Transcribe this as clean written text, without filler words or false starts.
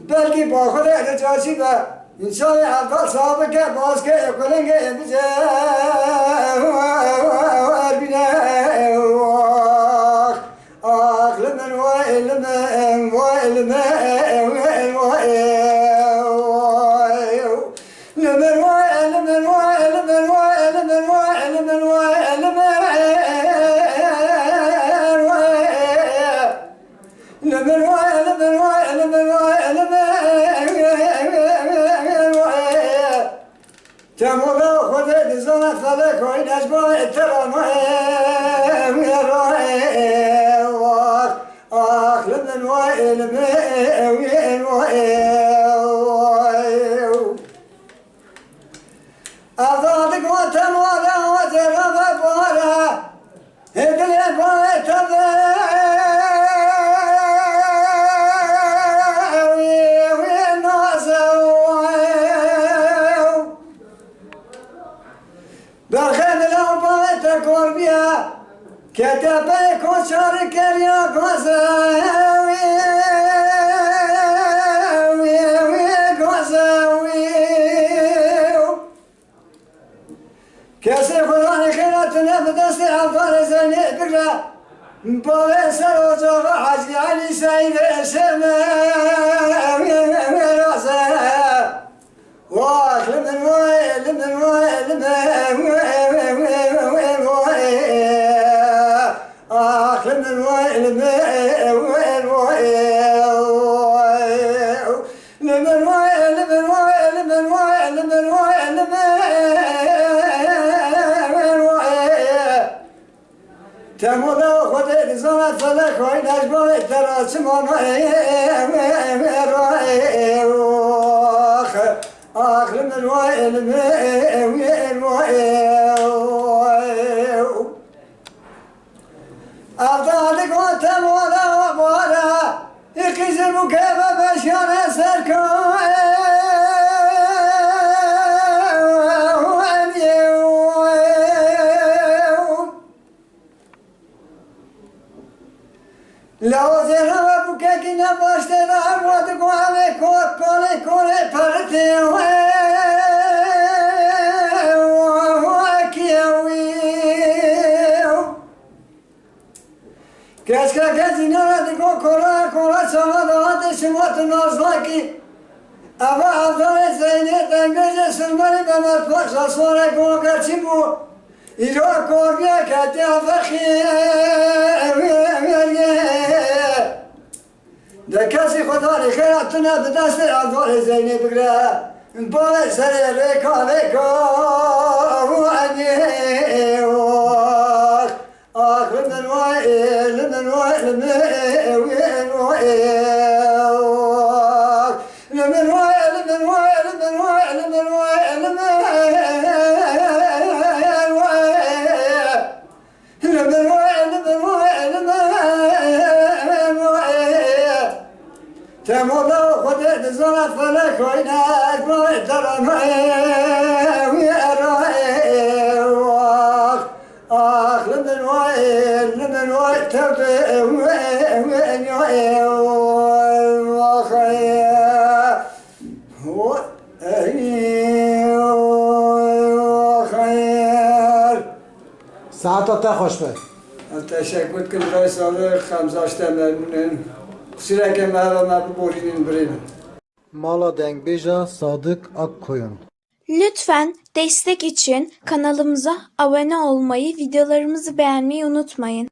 بلکه با خود احتجاجی و انسان اول صاحب که باز که کننگه بجه بینه آخل من و علم و علم تمولا خود دزنا فلك وين أجمع ترى ما أخلد من وائل وين أضادك وتمولا وترى بولا هدي بولا تبى كتبك وشارك يا قزاوي كسر خلاني خيراتنا بدست عفار زيني بقرا بويسر وجوغ حجي علي سيد السماء واخل من ويل من ويل أخلد من وائل تمولا خود نظام فلك وين أجمع ترى سمان أخلد من وائل أفضلك وتمولا وبولا يقيس المكافة بشيانا سركو لو زينا بكاكينا باشتنا عمودك وعلي كولي فرتي كاسكا كازينا ديكو كولا سمادات سمات نازلاكي أبا عبدالله زيني تنجز سلماني بمرفق ساسونا كوكا تشيبو إجوا كوربيا كاتي أفخي دكاسي خداري خيراتنا بدست عبدالله زيني بقرا بولا سري ريكو وعني آخر من وائل تمولا خود دزنا فلك وين أجمع ترى ما أخلد من وائل تبى وين خير ساعتها خوش به تشکر کنم برای سال 15 ممنون خصوصا ما ببورین بریم مالا دنگ بیجا صادق Akkoyun Lütfen destek için kanalımıza abone olmayı, videolarımızı beğenmeyi unutmayın.